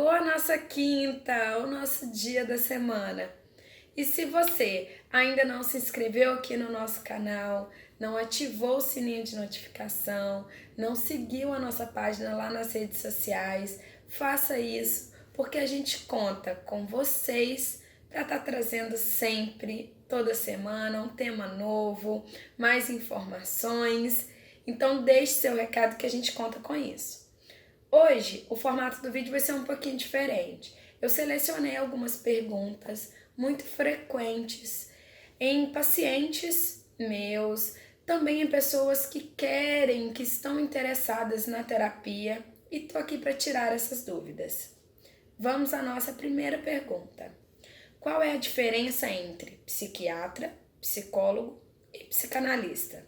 chegou a nossa quinta, o nosso dia da semana. E se você ainda não se inscreveu aqui no nosso canal, não ativou o sininho de notificação, não seguiu a nossa página lá nas redes sociais, faça isso, porque a gente conta com vocês para estar trazendo sempre, toda semana, um tema novo, mais informações. Então deixe seu recado que a gente conta com isso. Hoje, o formato do vídeo vai ser um pouquinho diferente. Eu selecionei algumas perguntas muito frequentes em pacientes meus, também em pessoas que querem, que estão interessadas na terapia, e tô aqui para tirar essas dúvidas. Vamos à nossa primeira pergunta. Qual é a diferença entre psiquiatra, psicólogo e psicanalista?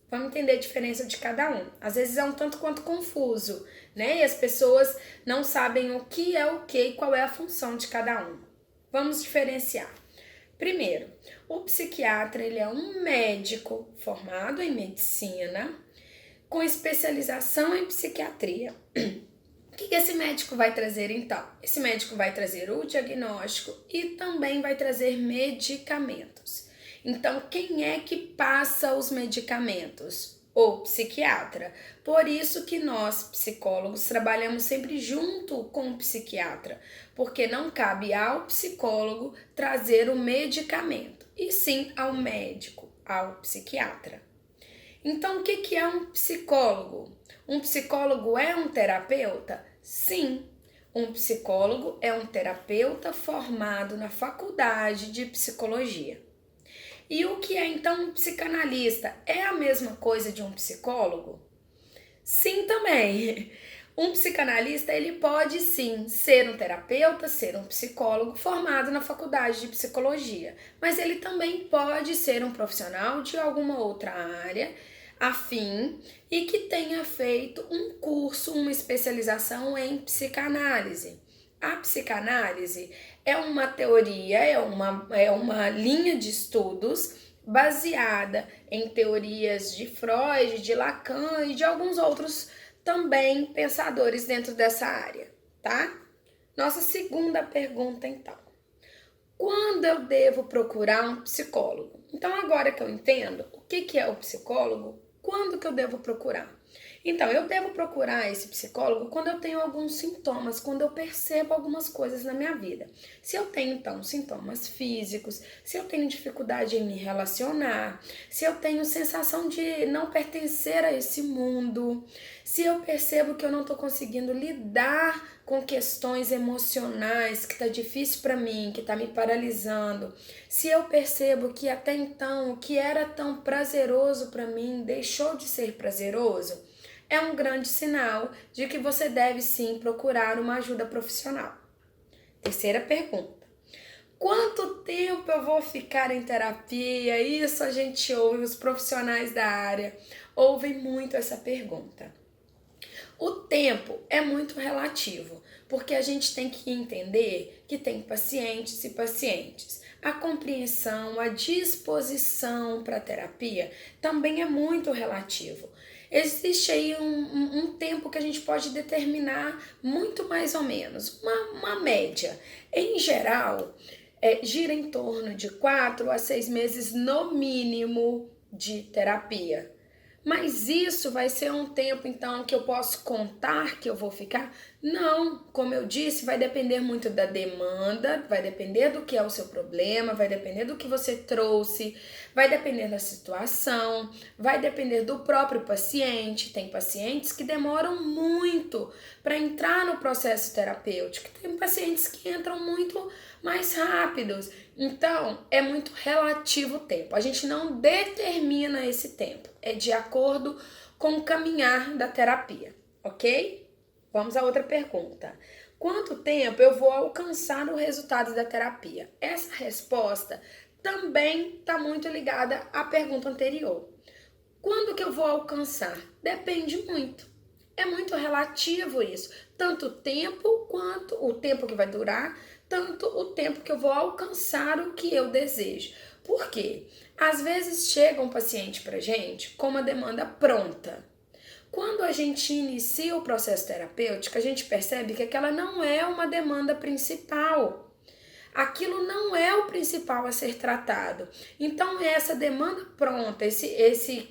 Vamos entender a diferença de cada um. Às vezes é um tanto quanto confuso, né? E as pessoas não sabem o que é o que e qual é a função de cada um. Vamos diferenciar. Primeiro, o psiquiatra, ele é um médico formado em medicina com especialização em psiquiatria. O que esse médico vai trazer então? Esse médico vai trazer o diagnóstico e também vai trazer medicamentos. Então, quem é que passa os medicamentos? O psiquiatra. Por isso que nós, psicólogos, trabalhamos sempre junto com o psiquiatra, porque não cabe ao psicólogo trazer o medicamento, e sim ao médico, ao psiquiatra. Então, o que é um psicólogo? Um psicólogo é um terapeuta? Sim, um psicólogo é um terapeuta formado na faculdade de psicologia. E o que é então um psicanalista? É a mesma coisa de um psicólogo? Sim, também. Um psicanalista, ele pode sim ser um terapeuta, ser um psicólogo formado na faculdade de psicologia, mas ele também pode ser um profissional de alguma outra área afim e que tenha feito um curso, uma especialização em psicanálise. A psicanálise é uma teoria, é uma linha de estudos baseada em teorias de Freud, de Lacan e de alguns outros também pensadores dentro dessa área, tá? Nossa segunda pergunta, então. Quando eu devo procurar um psicólogo? Então, agora que eu entendo o que é o psicólogo, quando que eu devo procurar? Então, eu devo procurar esse psicólogo quando eu tenho alguns sintomas, quando eu percebo algumas coisas na minha vida. Se eu tenho, então, sintomas físicos, se eu tenho dificuldade em me relacionar, se eu tenho sensação de não pertencer a esse mundo, se eu percebo que eu não estou conseguindo lidar com questões emocionais, que está difícil para mim, que está me paralisando, se eu percebo que até então o que era tão prazeroso para mim deixou de ser prazeroso, é um grande sinal de que você deve sim procurar uma ajuda profissional. Terceira pergunta. Quanto tempo eu vou ficar em terapia? Isso a gente ouve, os profissionais da área ouvem muito essa pergunta. O tempo é muito relativo, porque a gente tem que entender que tem pacientes e pacientes. A compreensão, a disposição para a terapia também é muito relativo. Existe aí um tempo que a gente pode determinar muito mais ou menos, uma média. Em geral, gira em torno de 4 a 6 meses no mínimo de terapia. Mas isso vai ser um tempo, então, que eu posso contar que eu vou ficar? Não, como eu disse, vai depender muito da demanda, vai depender do que é o seu problema, vai depender do que você trouxe, vai depender da situação, vai depender do próprio paciente. Tem pacientes que demoram muito para entrar no processo terapêutico, tem pacientes que entram muito mais rápidos. Então, é muito relativo o tempo. A gente não determina esse tempo. É de acordo com o caminhar da terapia, ok? Vamos a outra pergunta. Quanto tempo eu vou alcançar o resultado da terapia? Essa resposta também está muito ligada à pergunta anterior. Quando que eu vou alcançar? Depende muito. É muito relativo isso. Tanto o tempo quanto o tempo que vai durar, tanto o tempo que eu vou alcançar o que eu desejo. Por quê? Às vezes chega um paciente pra gente com uma demanda pronta. Quando a gente inicia o processo terapêutico, a gente percebe que aquela não é uma demanda principal. Aquilo não é o principal a ser tratado. Então, essa demanda pronta, esse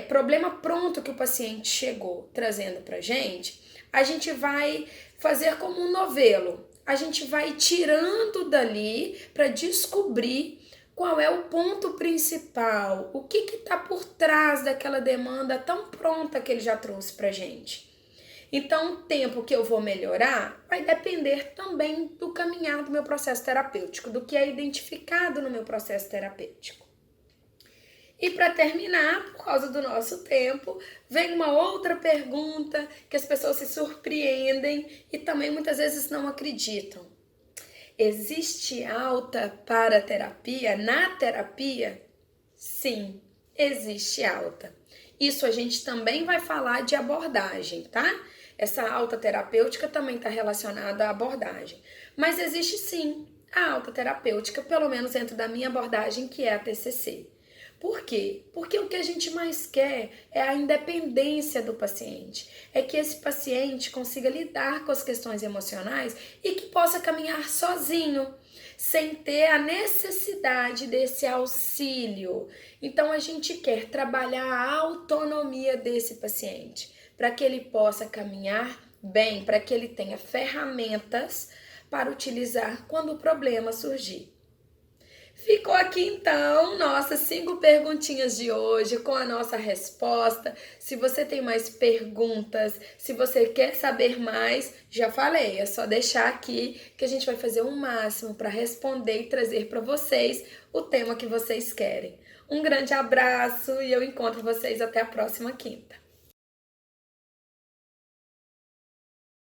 problema pronto que o paciente chegou trazendo pra gente, a gente vai fazer como um novelo. A gente vai tirando dali para descobrir qual é o ponto principal, o que está por trás daquela demanda tão pronta que ele já trouxe pra gente. Então, o tempo que eu vou melhorar vai depender também do caminhar do meu processo terapêutico, do que é identificado no meu processo terapêutico. E para terminar, por causa do nosso tempo, vem uma outra pergunta que as pessoas se surpreendem e também muitas vezes não acreditam. Existe alta para terapia? Na terapia? Sim, existe alta. Isso a gente também vai falar de abordagem, tá? Essa alta terapêutica também está relacionada à abordagem. Mas existe sim a alta terapêutica, pelo menos dentro da minha abordagem, que é a TCC. Por quê? Porque o que a gente mais quer é a independência do paciente. É que esse paciente consiga lidar com as questões emocionais e que possa caminhar sozinho, sem ter a necessidade desse auxílio. Então a gente quer trabalhar a autonomia desse paciente, para que ele possa caminhar bem, para que ele tenha ferramentas para utilizar quando o problema surgir. Ficou aqui então nossas 5 perguntinhas de hoje com a nossa resposta. Se você tem mais perguntas, se você quer saber mais, já falei, é só deixar aqui que a gente vai fazer o máximo para responder e trazer para vocês o tema que vocês querem. Um grande abraço e eu encontro vocês até a próxima quinta.